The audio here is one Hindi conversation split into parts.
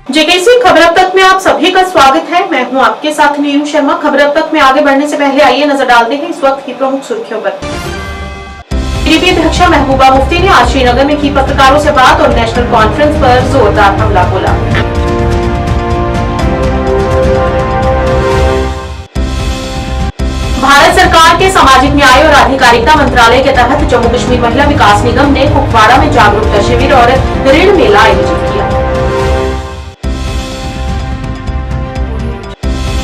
जेकेसी खबर अब तक में आप सभी का स्वागत है। मैं हूं आपके साथ नीरू शर्मा। खबर अब तक में आगे बढ़ने से पहले आइए नजर डालते हैं इस वक्त की प्रमुख सुर्खियों पर। पीडीपी अध्यक्ष महबूबा मुफ्ती ने आज श्रीनगर में की पत्रकारों से बात और नेशनल कॉन्फ्रेंस पर जोरदार हमला बोला। भारत सरकार के सामाजिक न्याय और आधिकारिता मंत्रालय के तहत जम्मू कश्मीर महिला विकास निगम ने कुपवाड़ा में जागरूकता शिविर और ऋण मेला आयोजित किया।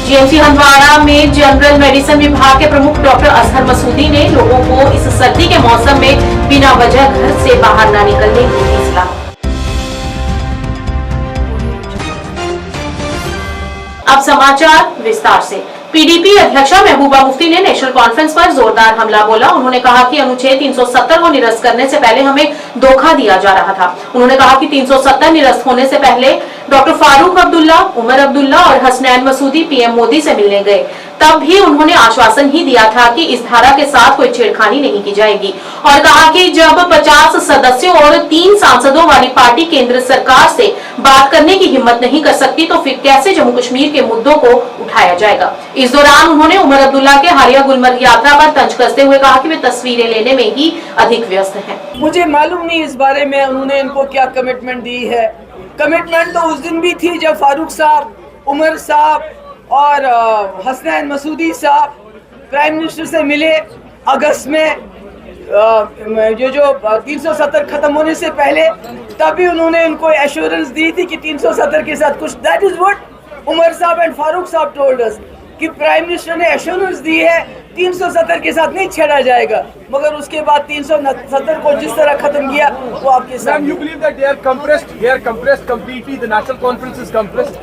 जीएमसी हंदवाड़ा में जनरल मेडिसिन विभाग के प्रमुख डॉक्टर अजहर मसूदी ने लोगों को इस सर्दी के मौसम में बिना वजह घर से बाहर न निकलने की दी सलाह। अब समाचार विस्तार से। पीडीपी अध्यक्षा महबूबा मुफ्ती ने नेशनल कॉन्फ्रेंस पर जोरदार हमला बोला। उन्होंने कहा कि अनुच्छेद 370 को निरस्त करने से पहले हमें धोखा दिया जा रहा था। उन्होंने कहा कि 370 निरस्त होने से पहले डॉक्टर फारूक अब्दुल्ला, उमर अब्दुल्ला और हसनैन मसूदी पीएम मोदी से मिलने गए, तब भी उन्होंने आश्वासन ही दिया था कि इस धारा के साथ कोई छेड़खानी नहीं की जाएगी और कहा कि जब 50 सदस्यों और 3 सांसदों वाली पार्टी केंद्र सरकार से बात करने की हिम्मत नहीं कर सकती तो फिर कैसे जम्मू कश्मीर के मुद्दों को उठाया जाएगा। इस दौरान उन्होंने उमर अब्दुल्ला के हालिया गुलमर्ग यात्रा पर तंज कसते हुए कहा कि वे तस्वीरें लेने में ही अधिक व्यस्त हैं। मुझे मालूम नहीं इस बारे में उन्होंने इनको क्या कमिटमेंट दी है। कमिटमेंट तो उस दिन भी थी जब फारूक साहब, उमर साहब और हसनैन मसूदी साहब प्राइम मिनिस्टर से मिले अगस्त में, जो 370 खत्म होने से पहले, तभी उन्होंने इनको एश्योरेंस दी थी कि 370 के साथ कुछ, दैट इज व्हाट उमर साहब एंड फारूक साहब टोल्ड अस कि प्राइम मिनिस्टर ने एश्योरेंस दी है 370 के साथ नहीं छेड़ा जाएगा, मगर उसके बाद 370 को जिस तरह खत्म किया वो आपके साथ। You believe that they are compressed completely? The national conference is compressed?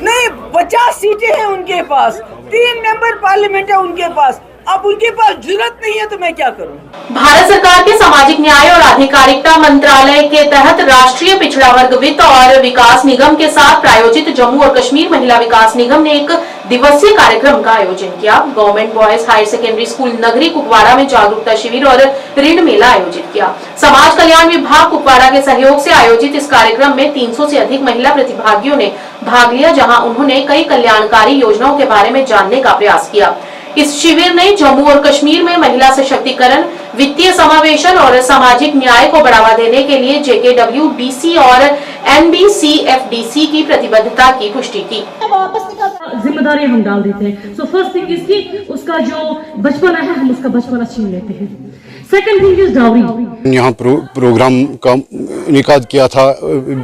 नहीं, 50 सीटें हैं उनके पास, 3 मेंबर पार्लियामेंट है उनके पास, अब उनके पास जुर्रत नहीं है तो मैं क्या करूं। भारत सरकार के सामाजिक न्याय और आधिकारिता मंत्रालय के तहत राष्ट्रीय पिछड़ा वर्ग वित्त और विकास निगम के साथ प्रायोजित जम्मू और कश्मीर महिला विकास निगम ने एक दिवसीय कार्यक्रम का आयोजन किया। Government boys higher secondary school Nagri Kupwara में जागरूकता शिविर और ऋण मेला आयोजित किया। समाज कल्याण विभाग कुपवाड़ा के सहयोग से आयोजित इस कार्यक्रम में 300 से अधिक महिला प्रतिभागियों ने भाग लिया, जहां उन्होंने कई कल्याणकारी योजनाओं के बारे में जानने का प्रयास किया। इस शिविर ने जम्मू और कश्मीर में महिला सशक्तिकरण, वित्तीय समावेशन और सामाजिक न्याय को बढ़ावा देने के लिए JKWDC और NBCFDC की प्रतिबद्धता की पुष्टि की। जिम्मेदारी हम डाल देते हैं। सो फर्स्ट थिंग इसकी उसका जो बचपना है हम उसका बचपना छीन लेते हैं। Second thing is dowry. यहाँ प्रोग्राम का इनेकाद किया था,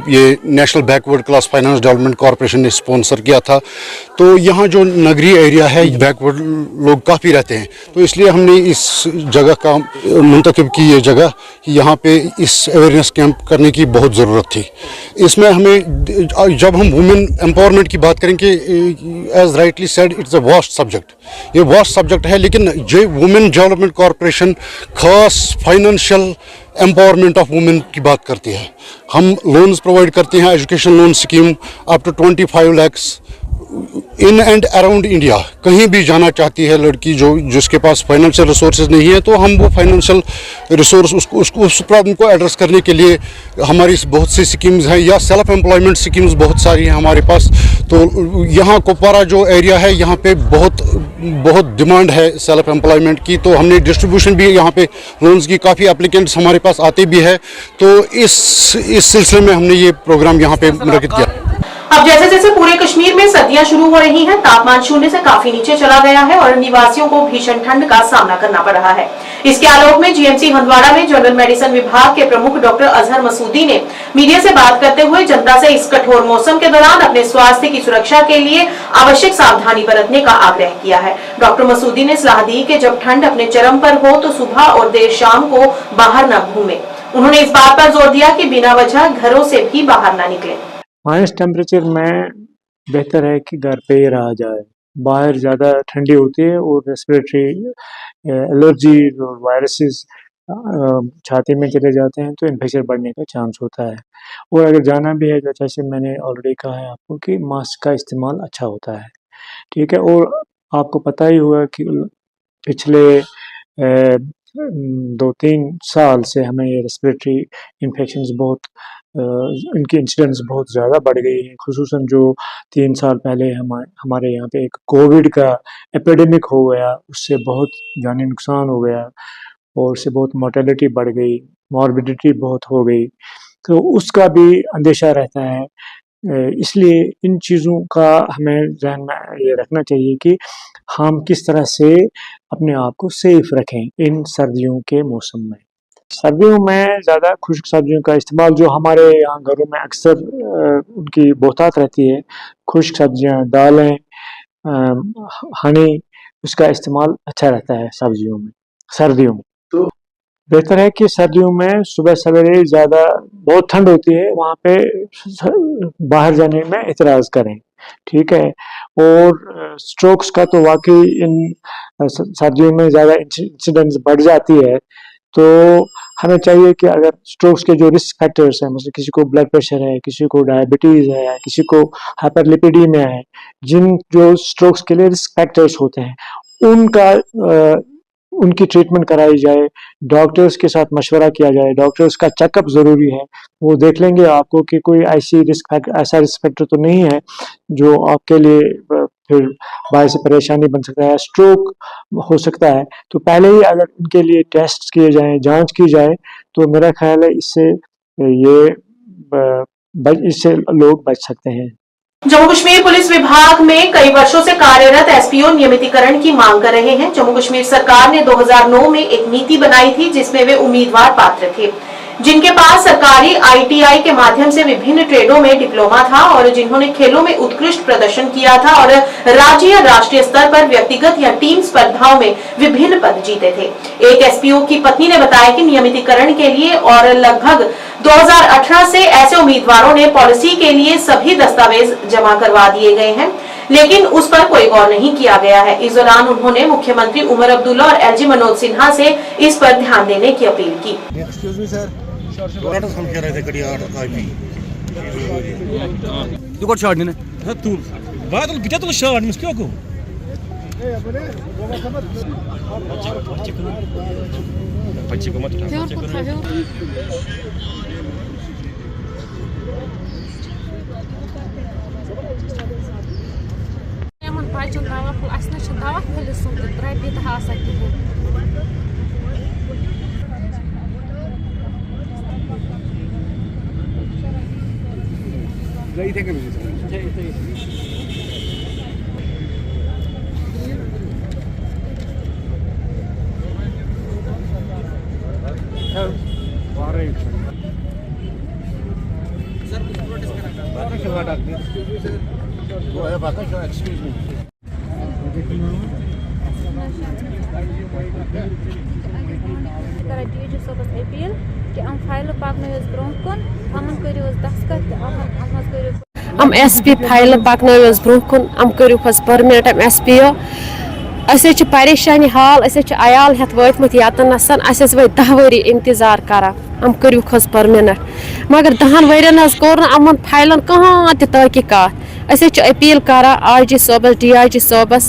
ये national backward class finance development corporation ने स्पॉन्सर किया था। तो यहाँ जो नगरी एरिया है बैकवर्ड लोग काफ़ी रहते हैं, तो इसलिए हमने इस जगह का मुंतखब की ये जगह कि यहाँ पे इस अवेयरनेस कैंप करने की बहुत ज़रूरत थी। इसमें हमें जब हम वुमेन एम्पावरमेंट की बात करेंगे, as rightly said it's a vast subject, ये वास्ट सब्जेक्ट है, लेकिन जो वुमेन डेवलपमेंट कॉरपोरेशन खास फाइनेंशियल एम्पावरमेंट ऑफ वुमेन की बात करती है। हम लोन्स प्रोवाइड करते हैं, education loan scheme up to 25 lakhs in and around India. कहीं भी जाना चाहती है लड़की जिसके पास फाइनेंशियल रिसोर्सेज नहीं है, तो हम वो फाइनेंशियल रिसोर्स उस प्रॉब्लम को एड्रेस करने के लिए हमारी बहुत सी स्कीम्स हैं, या सेल्फ एम्प्लॉयमेंट स्कीम्स बहुत सारी हैं हमारे पास। तो यहाँ कुपवाड़ा जो एरिया है, यहाँ पे बहुत डिमांड है सेल्फ एम्प्लॉयमेंट की, तो हमने डिस्ट्रीब्यूशन भी यहाँ पे लोन्स की काफ़ी एप्लीकेंट्स हमारे पास आते भी है, तो इस सिलसिले में हमने ये प्रोग्राम यहाँ पे मुनक्किद किया। अब जैसे जैसे पूरे कश्मीर में सर्दियां शुरू हो रही हैं, तापमान शून्य से काफी नीचे चला गया है और निवासियों को भीषण ठंड का सामना करना पड़ रहा है। इसके आलोक में जीएमसी हंदवाड़ा में जनरल मेडिसिन विभाग के प्रमुख डॉक्टर अजहर मसूदी ने मीडिया से बात करते हुए जनता से इस कठोर मौसम के दौरान अपने स्वास्थ्य की सुरक्षा के लिए आवश्यक सावधानी बरतने का आग्रह किया है। डॉक्टर मसूदी ने सलाह दी कि जब ठंड अपने चरम पर हो तो सुबह और देर शाम को बाहर न घूमे। उन्होंने इस बात पर जोर दिया कि बिना वजह घरों से भी बाहर न निकले। हाईएस्ट टेम्परेचर में बेहतर है कि घर पे ही रहा जाए। बाहर ज़्यादा ठंडी होती है और रेस्पिरेटरी एलर्जी और वायरसेस छाती में चले जाते हैं, तो इन्फेक्शन बढ़ने का चांस होता है। और अगर जाना भी है, तो जैसे मैंने ऑलरेडी कहा है आपको कि मास्क का इस्तेमाल अच्छा होता है, ठीक है। और आपको पता ही होगा कि पिछले 2-3 साल से हमें ये रेस्पिरेटरी इन्फेक्शंस बहुत इनकी इंसिडेंट्स बहुत ज़्यादा बढ़ गई हैं, खुसूसन जो 3 साल पहले हमारे यहाँ पे एक कोविड का एपिडेमिक हो गया, उससे बहुत जानी नुकसान हो गया और उससे बहुत मोर्टेलिटी बढ़ गई, मॉर्बिडिटी बहुत हो गई, तो उसका भी अंदेशा रहता है। इसलिए इन चीज़ों का हमें ज़हन में ये रखना चाहिए कि हम किस तरह से अपने आप को सेफ रखें इन सर्दियों के मौसम में। सर्दियों में ज़्यादा खुश्क सब्जियों का इस्तेमाल जो हमारे यहाँ घरों में अक्सर उनकी बहुतात रहती है, खुश्क सब्जियाँ, दालें, हनी, उसका इस्तेमाल अच्छा रहता है सब्जियों में सर्दियों में। तो बेहतर है कि सर्दियों में सुबह सवेरे ज़्यादा बहुत ठंड होती है, वहाँ पे बाहर जाने में एतराज़ करें, ठीक है। और स्ट्रोक्स का तो वाकई इन सर्दियों में ज़्यादा इंसिडेंट्स बढ़ जाती है, तो हमें चाहिए कि अगर स्ट्रोक्स के जो रिस्क फैक्टर्स हैं, मतलब किसी को ब्लड प्रेशर है, किसी को डायबिटीज़ है, किसी को हाइपरलिपिडीमिया है, जिन जो स्ट्रोक्स के लिए रिस्क फैक्टर्स होते हैं, उनकी ट्रीटमेंट कराई जाए, डॉक्टर्स के साथ मशवरा किया जाए, डॉक्टर्स का चेकअप ज़रूरी है, वो देख लेंगे आपको कि कोई ऐसा रिस्क फैक्टर तो नहीं है जो आपके लिए फिर बायस परेशानी बन सकता है, स्ट्रोक हो सकता है। तो पहले ही अगर उनके लिए टेस्ट किए जाएं, जांच की जाए, तो मेरा ख्याल है इससे लोग बच सकते हैं। जम्मू कश्मीर पुलिस विभाग में कई वर्षों से कार्यरत एसपीओ नियमितीकरण की मांग कर रहे हैं। जम्मू कश्मीर सरकार ने 2009 में एक नीति बनाई थी जिसमें वे उम्मीदवार पात्र थे जिनके पास सरकारी आईटीआई के माध्यम से विभिन्न ट्रेडों में डिप्लोमा था और जिन्होंने खेलों में उत्कृष्ट प्रदर्शन किया था और राज्य या राष्ट्रीय स्तर पर व्यक्तिगत या टीम स्पर्धाओं में विभिन्न पद जीते थे। एक एसपीओ की पत्नी ने बताया कि नियमितीकरण के लिए और लगभग 2018 से ऐसे उम्मीदवारों ने पॉलिसी के लिए सभी दस्तावेज जमा करवा दिए गए हैं, लेकिन उस पर कोई गौर नहीं किया गया है। इस दौरान उन्होंने मुख्यमंत्री उमर अब्दुल्ला और एलजी मनोज सिन्हा से इस पर ध्यान देने की अपील की। बच्चन दवा फुल दवा फुलिस रपी दह Excuse me. डीजी सबस अपील कि हम फाइल पकनोस ब्रोह कुन हमन करियो दस्तखत हम एसपी फाइल पकनोस ब्रोह कुन हम करियो परमिनेंट हम एसपीओ असे परेशानी हाल असे अयाल हेत वतमुत यतनसन असे वो 10 वरी इंतजार करा हम करियो परमिनेंट मगर 10 वरियन कोर अमन फाइलन कहाँ तहकीकात असे अपील करा आईजी सोबस डीआईजी सोबस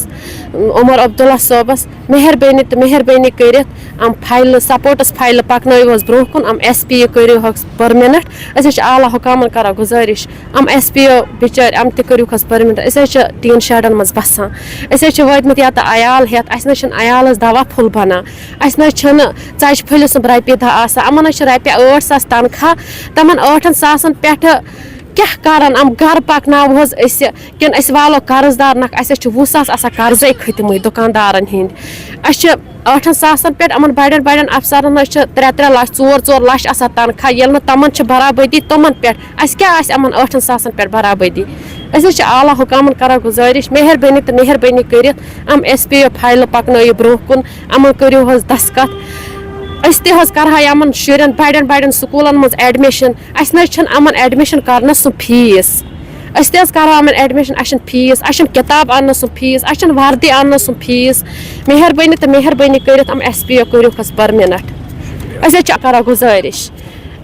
उमर अब्दुल्ला सोबस मेहरबानी करित हम फाइल सपोर्टस फाइल पकनोस ब्रोह कुन हम एसपी करियो परमिनेंट असे आला हुकामन करा गुजारिश हम एसपीओ बिचार हम तरियो परमिनेंट असे टीन शेडन मज बसान असे वतमुत ये अयाल हेत अस अयालस दवा फुल बना अस च फुलिस रपी 10 आसान अमन रपी 8 सास तनख्वाह तमन 8 सासन पे क्या करान हम घर पकनोस किन वालो कर्जदार नख 20 सास आसान कर्जे खतम दुकानदारन हिंद 8 सासन पे अमन बड़न अफसरन 3 लाख 4 लाख आसान तनख्वाह ये तमन बराबदी तमन पे क्या अमन 8 सासन पे बराबदी असे आला हुकामन करा गुजारिश मेहरबानी करित हम एसपीओ फाइल पकनो ब्रोह कुन अमन करियो दस्तखत करहा अमन शुरन बड़न स्कूलन मज एडमिशन अमन एडमिशन कर सह फीस करहा अमन एडमिशन फीस किताब अन्न सह फीस वर्दी अन्न सह फीस मेहरबानी करित हम एसपीओ करियो परमिनेंट असे करा गुजारिश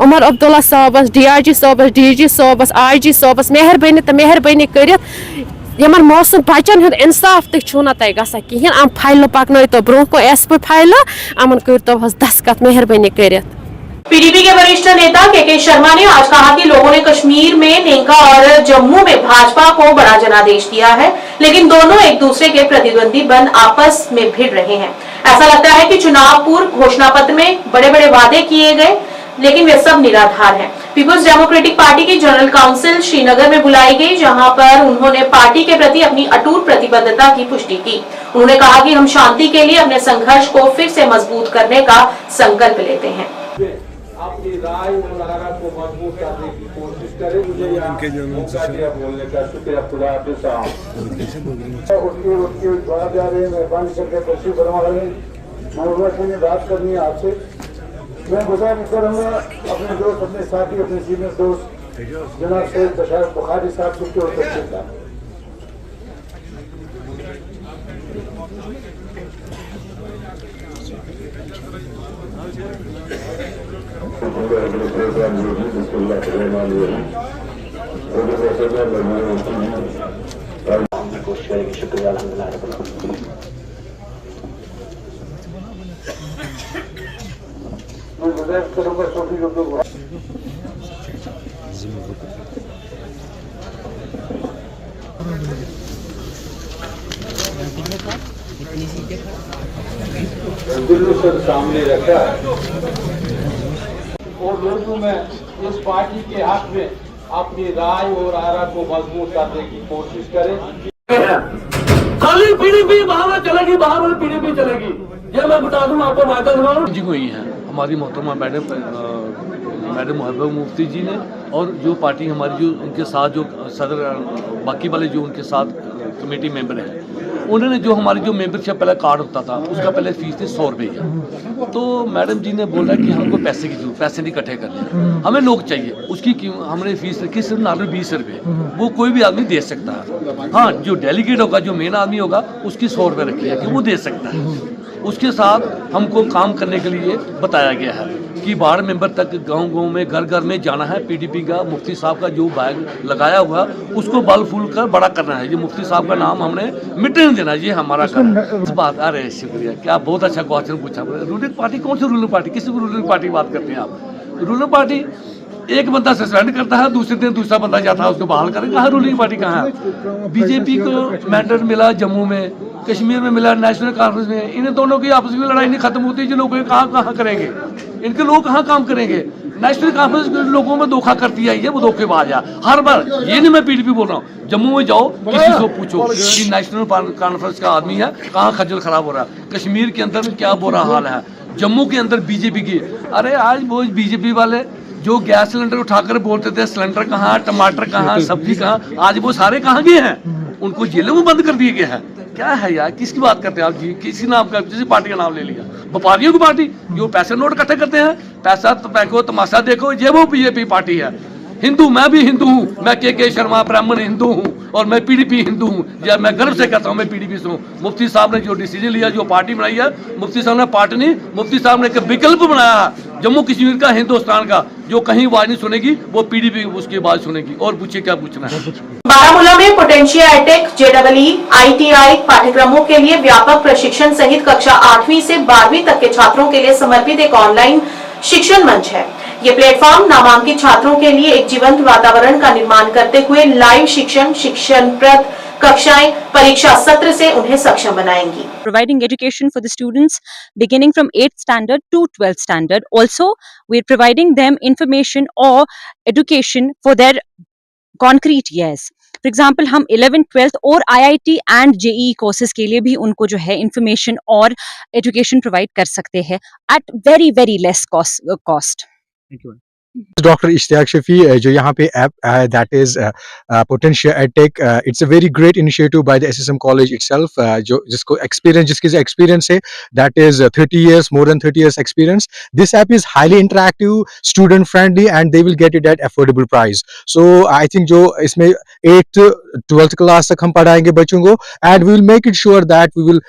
उमर अब्दुल्ला साहबस डीआईजी साहबस डीजी साहबस आईजी साहबस मेहरबानी करित यमन मौसम बच्चन हूं इंसाफ तुना तय गसा कहें हम फाइल पकनो तो ब्रोह को एसपी फाइल अमन कर दस्तखत मेहरबानी करित। पीडीपी के वरिष्ठ नेता के शर्मा ने आज कहा कि लोगों ने कश्मीर में नेका और जम्मू में भाजपा को बड़ा जनादेश दिया है, लेकिन दोनों एक दूसरे के प्रतिद्वंदी बन आपस में भिड़ रहे हैं। ऐसा लगता है कि चुनाव पूर्व घोषणा पत्र में बड़े बड़े वादे किए गए, लेकिन वे सब निराधार हैं। पीपुल्स डेमोक्रेटिक पार्टी की जनरल काउंसिल श्रीनगर में बुलाई गई, जहां पर उन्होंने पार्टी के प्रति अपनी अटूट प्रतिबद्धता की पुष्टि की। उन्होंने कहा कि हम शांति के लिए अपने संघर्ष को फिर से मजबूत करने का संकल्प लेते हैं। अपनी राय और आरा को मजबूत करने की कोशिश करें। मुझे यहाँ बोलने का शुक्रिया खुदा हाफिज़ साहब। उसकी जवाब जा रहे हैं, मेहरबानी करके तशरीफ फरमा लें। मौजूदा से बात करनी है आपसे। मैं गुजारिश करूँगा अपने दोस्त, अपने साथी, अपने सीनियर दोस्त जनाब सैयद बशार बुखारी साहब की ओर तशरीफ लाएं। शुक्रिया। मैं गुजारिश करूँगा सोफी को दिल्ली सर सामने रखा है और लोगों में इस पार्टी के हक में अपनी राय और आरा को मजबूत करने की कोशिश करें। खाली पीडीपी बाहर चलेगी, बाहर पीडीपी चलेगी, ये मैं बता दूं आपको। माता जी हुई हैं हमारी मोहतरमा मैडम महबूबा मुफ्ती जी ने, और जो पार्टी हमारी जो उनके साथ जो सदर बाकी वाले जो उनके साथ कमेटी मेंबर हैं, उन्होंने जो हमारी जो मेंबरशिप पहले कार्ड होता था उसका पहले फीस थी 100 रुपये। तो मैडम जी ने बोला कि हमको पैसे की जरूरत, पैसे नहीं इकट्ठे करने, हमें लोग चाहिए। उसकी क्यों हमने फीस रखी सिर्फ नॉर्मल 20 रुपये, वो कोई भी आदमी दे सकता है। हाँ, जो डेलीगेट होगा, जो मेन आदमी होगा, उसकी 100 रुपये रखी है कि वो दे सकता है। उसके साथ हमको काम करने के लिए बताया गया है कि वार्ड मेंबर तक गांव-गांव में, घर-घर में जाना है। पीडीपी का मुफ्ती साहब का जो बैग लगाया हुआ उसको बल फूल कर बड़ा करना है। ये मुफ्ती साहब का नाम हमने मिटने देना, ये हमारा काम है। इस बात, अरे शुक्रिया, क्या बहुत अच्छा क्वेश्चन पूछा। रूलिंग पार्टी कौन सी रूलिंग पार्टी? किसी भी रूलिंग पार्टी बात करते हैं आप? रूलिंग पार्टी एक बंदा सस्पेंड करता है, दूसरे दिन दूसरा बंदा जाता है उसको बहाल करें। कहाँ रूलिंग पार्टी कहाँ है? बीजेपी को मैंडेट मिला जम्मू में, कश्मीर में मिला नेशनल कॉन्फ्रेंस में। इन दोनों की आपस में लड़ाई नहीं खत्म होती। जो लोग कहाँ करेंगे, इनके लोग कहाँ काम करेंगे? नेशनल कॉन्फ्रेंस के लोगों में धोखा करती है, ये वो धोखेबाज है हर बार। ये नहीं मैं पीडीपी बोल रहा हूँ, जम्मू में जाओ किसी से पूछो कि नेशनल कॉन्फ्रेंस का आदमी है, कहाँ खज्जल खराब हो रहा है। कश्मीर के अंदर क्या बुरा हाल है, जम्मू के अंदर बीजेपी की। अरे आज वो बीजेपी वाले जो गैस सिलेंडर उठाकर बोलते थे सिलेंडर कहाँ, टमाटर कहाँ, सब्जी कहाँ, आज वो सारे कहाँ गए हैं? उनको जेलों में बंद कर दिए गए हैं। क्या है यार, किसकी बात करते हैं आप जी? किसी नाम का, किसी पार्टी का नाम ले लिया, व्यापारियों की पार्टी जो पैसे नोट इकट्ठे करते हैं। पैसा तो फेंको, तमाशा देखो, ये वो बीजेपी पार्टी है। हिंदू, मैं भी हिंदू हूँ, मैं के शर्मा ब्राह्मण हिंदू हूँ, और मैं पीडीपी हिंदू हूँ। या मैं गर्व से कहता हूँ मैं पीडीपी से हूँ। मुफ्ती साहब ने जो डिसीजन लिया, जो पार्टी बनाई है, मुफ्ती साहब ने पार्टी नहीं, मुफ्ती साहब ने एक विकल्प बनाया है जम्मू कश्मीर का, हिंदुस्तान का। जो कहीं आवाज नहीं सुनेगी वो पीडीपी उसकी आवाज सुनेगी। और पूछिए क्या पूछना है। बारामूला में पोटेंशिया-टेक, जेईई, आईटीआई पाठ्यक्रमों के लिए व्यापक प्रशिक्षण सहित कक्षा 8वीं से 12वीं तक के छात्रों के लिए समर्पित एक ऑनलाइन शिक्षण मंच है। ये प्लेटफॉर्म नामांकित छात्रों के लिए एक जीवंत वातावरण का निर्माण करते हुए लाइव शिक्षणप्रद कक्षाएं, परीक्षा सत्र से उन्हें सक्षम बनाएंगी। Providing education for the students beginning from 8th standard to 12th standard. Also, we are providing them information or education for their concrete years. For example, हम 11th, 12th और IIT and JEE courses के लिए भी उनको जो है information और education provide कर सकते हैं at very very less cost. Thank you. Doctor Ishtiaq Shafi जो यहाँ पे app that is Potentia EdTech, it's a very great initiative by the SSM college itself, जो जिसको एक्सपीरियंस, जिसके एक्सपीरियंस है that is 30 years, more than 30 years experience. This app is highly interactive, student friendly and they will get it at affordable price. So I think जो इसमें 8th 12th क्लास तक हम पढ़ाएंगे बच्चों को, and we will make it sure that we will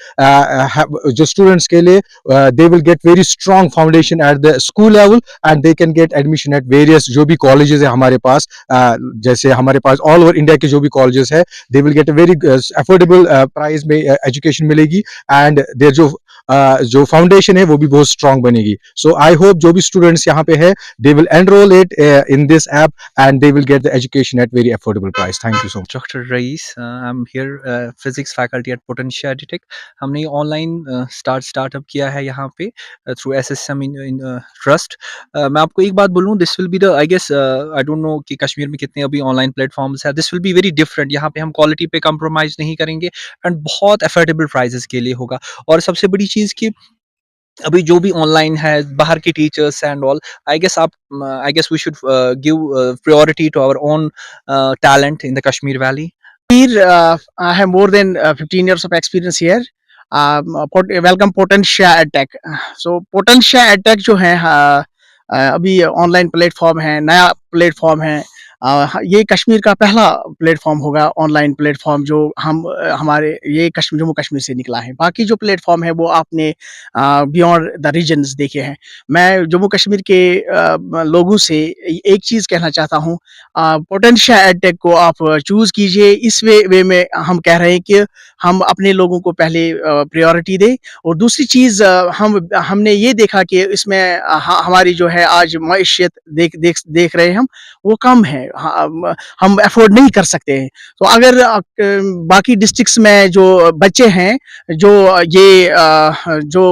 जो स्टूडेंट्स के लिए they will get very strong foundation at the school level and they can get admission at various जो भी कॉलेजेस है हमारे पास, जैसे हमारे पास ऑल ओवर इंडिया के जो भी कॉलेजेस है, दे will get a very affordable price में एजुकेशन मिलेगी, एंड देयर जो फाउंडेशन है वो भी बहुत स्ट्रांग बनेगी. सो आई होप जो भी स्टूडेंट्स यहाँ पे है, they will enrol it in this app and they will get the education at very affordable price. Thank you so much. Dr. Rais, I'm here physics faculty at Potentia EdTech. हमने ऑनलाइन स्टार्टअप किया है यहाँ पे थ्रू SSM इन ट्रस्ट. मैं आपको एक बात बोलूँ, this will be the I guess I don't know कि कश्मीर में कितने अभी ऑनलाइन प्लेटफॉर्म्स है. This will be very different. यहाँ पे हम क्वालिटी पे कंप्रोमाइज नहीं करेंगे एंड बहुत अफोर्डेबल प्राइसेस के लिए होगा. और सबसे बड़ी चीज़ कि अभी जो भी ऑनलाइन है, बाहर के teachers and all, I guess we should give priority to our own talent in the Kashmir Valley. I have more than 15 years of experience here. Welcome Potentia EdTech. So Potentia EdTech जो है अभी ऑनलाइन प्लेटफॉर्म है, नया प्लेटफॉर्म है. ये कश्मीर का पहला प्लेटफॉर्म होगा ऑनलाइन प्लेटफॉर्म जो हमारे ये जम्मू कश्मीर से निकला है. बाकी जो प्लेटफॉर्म है वो आपने बियॉन्ड द रीजन्स देखे हैं. मैं जम्मू कश्मीर के लोगों से एक चीज़ कहना चाहता हूँ, पोटेंशिया एडटेक को आप चूज़ कीजिए. इस वे में हम कह रहे हैं कि हम अपने लोगों को पहले प्रायोरिटी दें. और दूसरी चीज़ हमने ये देखा कि इसमें हमारी जो है आज मईशत देख रहे हैं हम, वो कम है, हम अफोर्ड नहीं कर सकते हैं. तो अगर बाकी डिस्ट्रिक्ट्स में जो बच्चे हैं, जो ये जो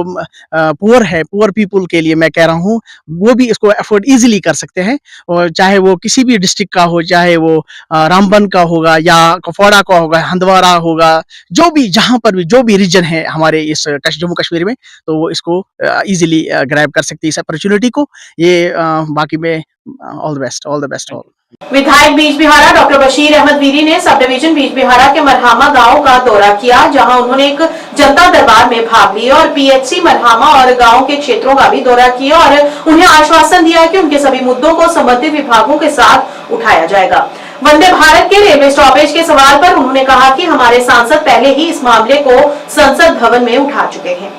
पुअर है, पुअर पीपल के लिए मैं कह रहा हूँ, वो भी इसको अफोर्ड इजीली कर सकते हैं. और चाहे वो किसी भी डिस्ट्रिक्ट का हो, चाहे वो रामबन का होगा या कुपवाड़ा का होगा, हंदवाड़ा होगा, जो भी जहाँ पर भी जो भी रीजन है हमारे इस जम्मू कश्मीर में, तो वो इसको इजीली ग्रैब कर सकती है इस अपॉर्चुनिटी को. ये बाकी में ऑल द बेस्ट ऑल. विधायक बीजबिहारा डॉक्टर बशीर अहमद वीरी ने सब डिवीजन बीजबिहारा के मरहामा गांव का दौरा किया, जहां उन्होंने एक जनता दरबार में भाग लिया और पीएचसी मरहामा और गांव के क्षेत्रों का भी दौरा किया और उन्हें आश्वासन दिया कि उनके सभी मुद्दों को संबंधित विभागों के साथ उठाया जाएगा. वंदे भारत के रेलवे स्टॉपेज के सवाल पर उन्होंने कहा कि हमारे सांसद पहले ही इस मामले को संसद भवन में उठा चुके हैं.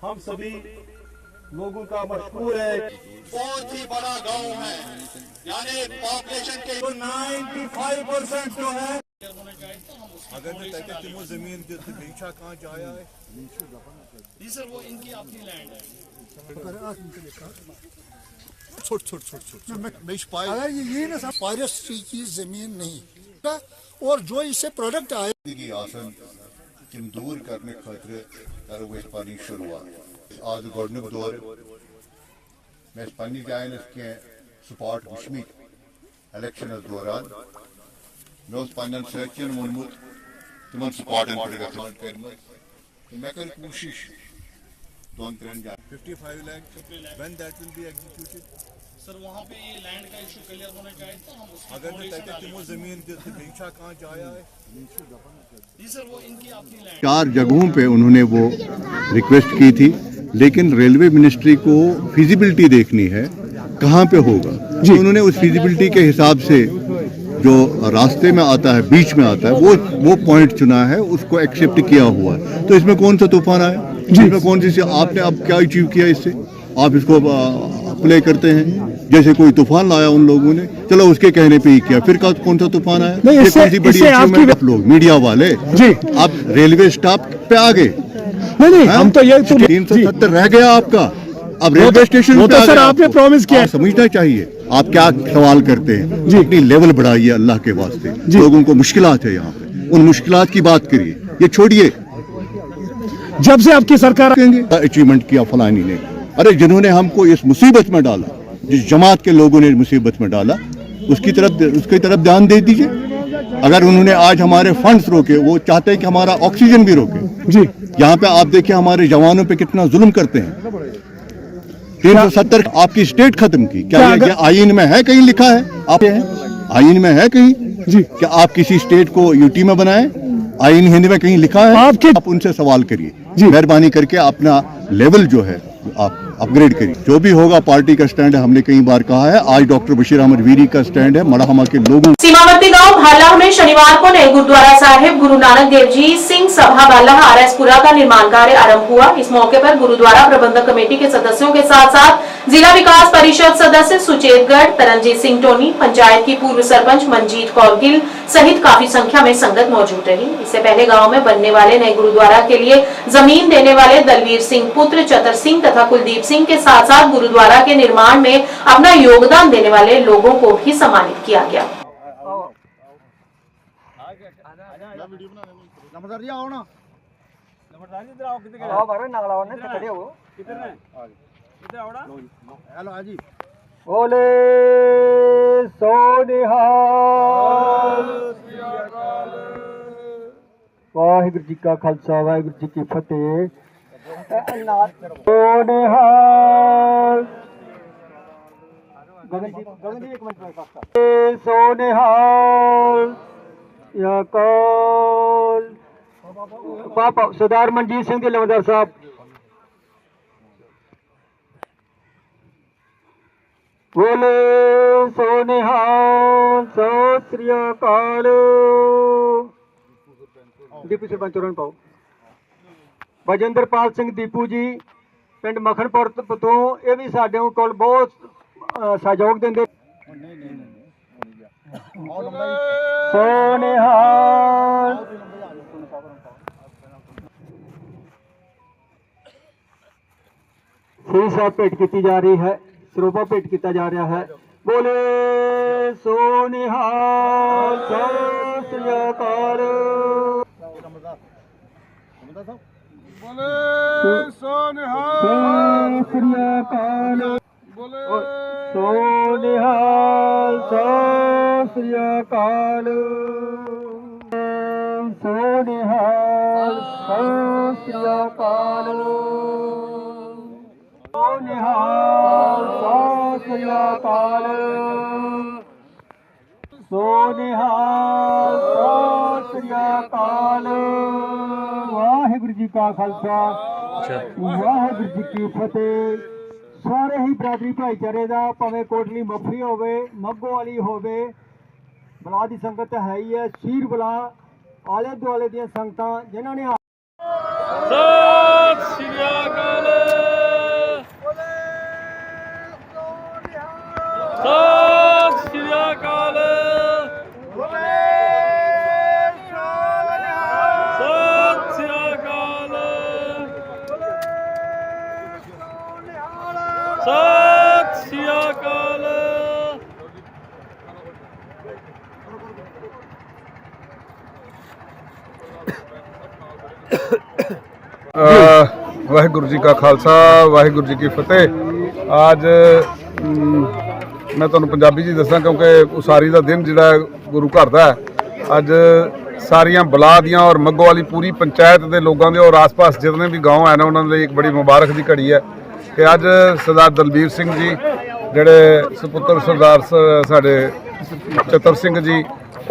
हम सभी लोगों का मशहूर है, बहुत ही बड़ा गांव है, यानी पॉपुलेशन के 95% जो है. अगर वो जमीन बेचा कहाँ जाया है, जी सर, वो इनकी अपनी लैंड है. छोट ये ना फॉरेस्ट्री की जमीन नहीं, और जो इससे प्रोडक्ट आए आसन तम दूर करने खातिर करो पानी शुरुआत. आज गोडनुक दौर मे पन्नी जायन कह स्पॉट वुचमित इलेक्शन दौरान मे पन्न सचिन वोनमुत तिमन स्पॉटन पे मे कर कोशिश 2-3 जाए 55 lakh when that will be executed. Sir वहाँ पे ये लैंड का इशू क्लियर होना चाहिए, तो हम उसको अगर तिमो जमीन बेचा कहाँ जाया है, जी सर, वो इनकी अपनी लैंड. 4 जगहों पे उन्होंने वो रिक्वेस्ट की थी, लेकिन रेलवे मिनिस्ट्री को फिजिबिलिटी देखनी है कहाँ पे होगा. तो उन्होंने उस फिजिबिलिटी के हिसाब से जो रास्ते में आता है, बीच में आता है, वो पॉइंट चुना है, उसको एक्सेप्ट किया हुआ है. तो इसमें कौन सा तूफान आया, इसमें कौन सी आपने अब क्या अचीव किया इससे, आप इसको प्ले करते हैं जैसे कोई तूफान लाया उन लोगों ने, चलो उसके कहने पे ही किया, फिर कौन सा तूफान आया. ये कौन सी बड़ी अचीवमेंट. आप लोग मीडिया वाले जी, आप रेलवे स्टाफ पे आ गए. नहीं, हम तो ये 370 रह गया आपका. अब रेलवे स्टेशन पे सर आपने प्रॉमिस किया, समझना चाहिए आप क्या सवाल करते हैं. अपनी लेवल बढ़ाइए अल्लाह के वास्ते. लोगों को मुश्किलात है यहाँ पे, उन मुश्किलात की बात करिए, ये छोड़िए. जब से आपकी सरकार अचीवमेंट किया फलानी ने, अरे जिन्होंने हमको इस मुसीबत में डाला, जिस जमात के लोगों ने मुसीबत में डाला, उसकी तरफ ध्यान दे दीजिए. अगर उन्होंने आज हमारे फंड्स रोके, वो चाहते हैं कि हमारा ऑक्सीजन भी रोके. जी, यहाँ पे आप देखिए हमारे जवानों पे कितना जुल्म करते हैं. 370 आपकी स्टेट खत्म की. क्या ये आईन में है, कहीं लिखा है, आप आईन में है कहीं जी, क्या आप किसी स्टेट को यूटी में बनाएं, आईन हिंद में कहीं लिखा है? आप उनसे सवाल करिए, मेहरबानी करके अपना लेवल जो है आप अपग्रेड करी। जो भी होगा पार्टी का स्टैंड है, हमने कई बार कहा है। आज डॉक्टर बशीर अहमद वीरी का स्टैंड है। मड़हमा के लोगों सीमावर्ती गांव भालाह में शनिवार को नए गुरुद्वारा साहिब गुरु नानक देव जी सिंह सभा बालाह आरएसपुरा का निर्माण कार्य आरंभ हुआ। इस मौके पर गुरुद्वारा प्रबंधक कमेटी के सदस्यों के साथ साथ जिला विकास परिषद सदस्य सुचेतगढ़, तरनजीत सिंह टोनी, पंचायत की पूर्व सरपंच मंजीत कौर गिल सहित काफी संख्या में संगत मौजूद रही। इससे पहले गांव में बनने वाले नए गुरुद्वारा के लिए जमीन देने वाले दलवीर सिंह पुत्र चतर सिंह तथा कुलदीप सिंह के साथ साथ गुरुद्वारा के निर्माण में अपना योगदान देने वाले लोगों को भी सम्मानित किया गया। बोले सोनिहाल वाहिगुरू जी का खालसा वाहिगुरू जी की फतेह। सोनिहाल सोनिहाल या कौल पापा सरदार मनजीत सिंह जी लमदार साहब। बोले सोनिहाल सत श्री अकाल। डिप्टी सरपंच चरण पाओ। बजेंद्रपाल सिंह दीपू जी पिंड मखनपुर तो ये भी साडे कोल बहुत सहयोग देंगे। सोनिहाल श्री साहब भेंट की जा रही है, सरोपा भेंट किया जा रहा है। बोले सोनिहाल सत श्री अकाल। बोले सोनिहाल सत श्री अकाल। बोले सोनिहाल सत श्री अकाल। सोनिहाल सत श्री अकाल। सोनिहाल सत श्री अकाल। सोनिहाल सत श्री अकाल। वाहिगुरू जी का खालसा वाहिगुरू जी की फतेह। सारे ही बरादरी भाईचारे का भावें कोटली मफरी होवे मग्गो वाली होवे बला दी संगत है ही है। शीर बला आले दुआले दी संगतां जिन्हां ने सत श्री अकाल। सत श्री अकाल। सत श्री अकाल। सत श्री अकाल। वाहिगुरू जी का खालसा वाहिगुरू जी की फतेह। आज मैं तुहानूं पंजाबी जी दसां क्योंकि उसारी का दिन जिहड़ा गुरु घर दा है। अज सारियां बला दियां और मग्गो वाली पूरी पंचायत के लोगों के और आस पास जितने भी गाँव है ना उन्होंने एक बड़ी मुबारक की घड़ी है कि अज सरदार दलबीर सिंह जी जिहड़े सुपुत्र सरदार साडे चतर सिंह जी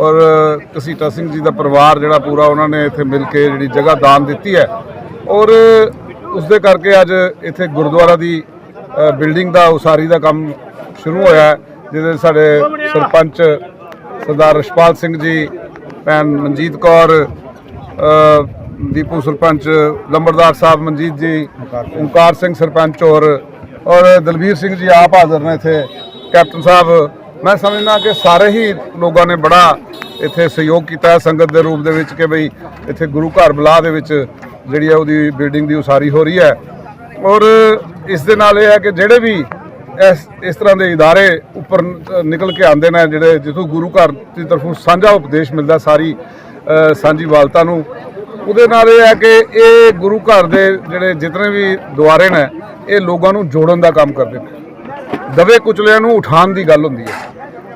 और घसीटा सिंह जी का परिवार जिहड़ा पूरा उन्होंने इत्थे मिल के जिहड़ी जगह दान दी है और उसदे करके अज इत्थे गुरुद्वारा की बिल्डिंग का उसारी का काम शुरू होया है जिहदे साडे सरपंच सरदार रशपाल सिंह जी भैन मनजीत कौर दीपू सरपंच लंबरदार साहब मंजीत जी ओंकार सिंह सरपंच और दलबीर सिंह जी आप हाजिर ने थे कैप्टन साहब। मैं समझना कि सारे ही लोगों ने बड़ा इत्थे सहयोग किया संगत के रूप के कि बई इत्थे गुरु घर बलाह दे विच जिहड़ी है उहदी बिल्डिंग की उसारी हो रही है और इस दे नाल यह है कि जिहड़े भी इस तरह के इदारे उपर निकल के आते हैं जिहड़े जिथों गुरु घर की तरफों साझा उपदेश मिलता सारी सांझी वालता नूं उहदे नाल यह है कि ये गुरु घर के जिहड़े जितने भी द्वारे ने ये लोगों नूं जोड़न का काम करते हैं। दबे कुचलियां नूं उठाउण की गल हुंदी है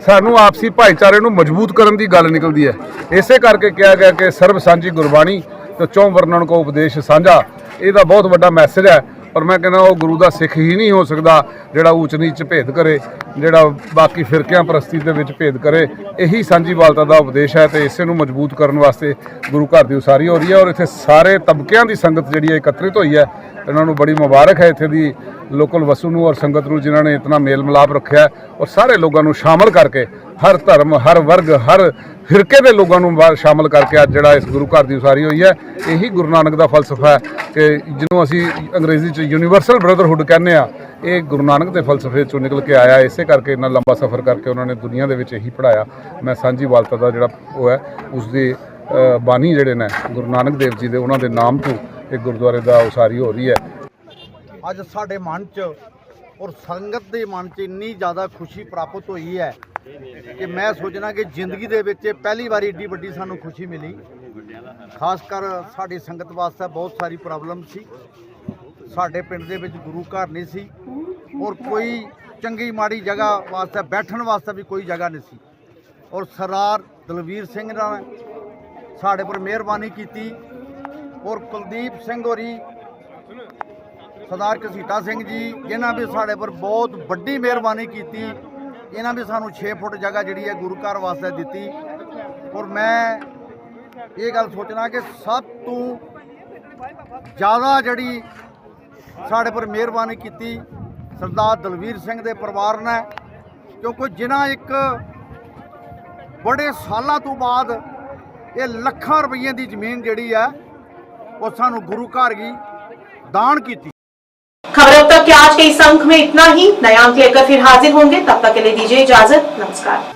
सानूं आपसी भाईचारे नूं मजबूत करन की गल निकलती है। इसे करके कहा गया कि सर्ब सांझी गुरबाणी तो चौं वर्णन को उपदेश साझा ਇਹਦਾ बहुत बड़ा मैसेज है और मैं कहना वो गुरु का सिख ही नहीं हो सकता जिहड़ा ऊच नीच भेद करे जिहड़ा बाकी फिरकियां परस्ती दे विच भेद करे। यही सांझी वालता का उपदेश है तो इसे नूं मजबूत करने वास्ते गुरु घर की उसारी हो रही है और इत्थे सारे तबकियां की संगत जिहड़ी एकत्रित हुई है। इन्हां नूं बड़ी मुबारक है इत्थे दी ਲੋਕਲ ਵਸੂ ਨੂੰ ਔਰ ਸੰਗਤ ਨੂੰ ਜਿਨ੍ਹਾਂ ਨੇ ਇਤਨਾ ਮੇਲ ਮਿਲਾਪ ਰੱਖਿਆ ਔਰ ਸਾਰੇ ਲੋਕਾਂ ਨੂੰ ਸ਼ਾਮਲ ਕਰਕੇ ਹਰ ਧਰਮ ਹਰ ਵਰਗ ਹਰ ਫਿਰਕੇ ਦੇ ਲੋਕਾਂ ਨੂੰ ਸ਼ਾਮਲ ਕਰਕੇ ਅੱਜ ਜਿਹੜਾ ਇਸ ਗੁਰੂ ਘਰ ਦੀ ਉਸਾਰੀ ਹੋਈ ਹੈ, ਇਹੀ ਗੁਰੂ ਨਾਨਕ ਦਾ ਫਲਸਫਾ ਹੈ ਕਿ ਜਿਹਨੂੰ ਅਸੀਂ ਅੰਗਰੇਜ਼ੀ 'ਚ ਯੂਨੀਵਰਸਲ ਬ੍ਰਦਰਹੁੱਡ ਕਹਿੰਦੇ ਆ, ਇਹ ਗੁਰੂ ਨਾਨਕ ਦੇ ਫਲਸਫੇ 'ਚੋਂ ਨਿਕਲ ਕੇ ਆਇਆ। ਇਸੇ ਕਰਕੇ ਇੰਨਾ ਲੰਬਾ ਸਫ਼ਰ ਕਰਕੇ ਉਹਨਾਂ ਨੇ ਦੁਨੀਆ ਦੇ ਵਿੱਚ ਇਹੀ ਪੜ੍ਹਾਇਆ। ਮੈਂ ਸਾਂਝੀ ਵਾਲਤਾ ਦਾ ਜਿਹੜਾ ਉਹ ਹੈ ਉਸ ਦੀ ਬਾਣੀ ਜਿਹੜੇ ਨੇ ਗੁਰੂ ਨਾਨਕ ਦੇਵ ਜੀ ਦੇ, ਉਹਨਾਂ ਦੇ ਨਾਮ ਤੋਂ ਇਹ ਗੁਰਦੁਆਰੇ ਦਾ ਉਸਾਰੀ ਹੋ ਰਹੀ ਹੈ। ਅੱਜ ਸਾਡੇ ਮਨ 'ਚ ਔਰ ਸੰਗਤ ਦੇ ਮਨ 'ਚ ਇੰਨੀ ਜ਼ਿਆਦਾ ਖੁਸ਼ੀ ਪ੍ਰਾਪਤ ਹੋਈ ਹੈ ਕਿ ਮੈਂ ਸੋਚਣਾ ਕਿ ਜ਼ਿੰਦਗੀ ਦੇ ਵਿੱਚ ਪਹਿਲੀ ਵਾਰੀ ਏਡੀ ਵੱਡੀ ਸਾਨੂੰ ਖੁਸ਼ੀ ਮਿਲੀ। ਖਾਸ ਕਰ ਸਾਡੀ ਸੰਗਤ ਵਾਸਤੇ ਬਹੁਤ ਸਾਰੀ ਪ੍ਰੋਬਲਮ ਸੀ। ਸਾਡੇ ਪਿੰਡ ਦੇ ਵਿੱਚ ਗੁਰੂ ਘਰ ਨਹੀਂ ਸੀ ਔਰ ਕੋਈ ਚੰਗੀ ਮਾੜੀ ਜਗ੍ਹਾ ਵਾਸਤੇ ਬੈਠਣ ਵਾਸਤੇ ਵੀ ਕੋਈ ਜਗ੍ਹਾ ਨਹੀਂ ਸੀ ਔਰ ਸਰਦਾਰ ਦਲਵੀਰ ਸਿੰਘ ਨੇ ਸਾਡੇ ਪਰ ਮਿਹਰਬਾਨੀ ਕੀਤੀ ਔਰ ਕੁਲਦੀਪ ਸਿੰਘ ਹੋਰੀ, ਸਰਦਾਰ ਘਸੀਟਾ ਸਿੰਘ ਜੀ, ਜਿਨ੍ਹਾਂ ਵੀ ਸਾਡੇ ਪਰ ਬਹੁਤ ਵੱਡੀ ਮਿਹਰਬਾਨੀ ਕੀਤੀ। ਇਹਨਾਂ ਵੀ ਸਾਨੂੰ 6 ਫੁੱਟ ਜਗ੍ਹਾ ਜਿਹੜੀ ਹੈ ਗੁਰੂ ਘਰ ਵਾਸਤੇ ਦਿੱਤੀ ਔਰ ਮੈਂ ਇਹ ਗੱਲ ਸੋਚਣਾ ਕਿ ਸਭ ਤੋਂ ਜ਼ਿਆਦਾ ਜਿਹੜੀ ਸਾਡੇ ਪਰ ਮਿਹਰਬਾਨੀ ਕੀਤੀ ਸਰਦਾਰ ਦਲਵੀਰ ਸਿੰਘ ਦੇ ਪਰਿਵਾਰ ਨੇ, ਕਿਉਂਕਿ ਜਿਨ੍ਹਾਂ ਇੱਕ ਬੜੇ ਸਾਲਾਂ ਤੋਂ ਬਾਅਦ ਇਹ ਲੱਖਾਂ ਰੁਪਈਏ ਦੀ ਜ਼ਮੀਨ ਜਿਹੜੀ है वो सानू गुरु घर की दान की। खबरों तक के आज के इस अंक में इतना ही। नया अंक लेकर फिर हाजिर होंगे, तब तक के लिए दीजिए इजाजत। नमस्कार।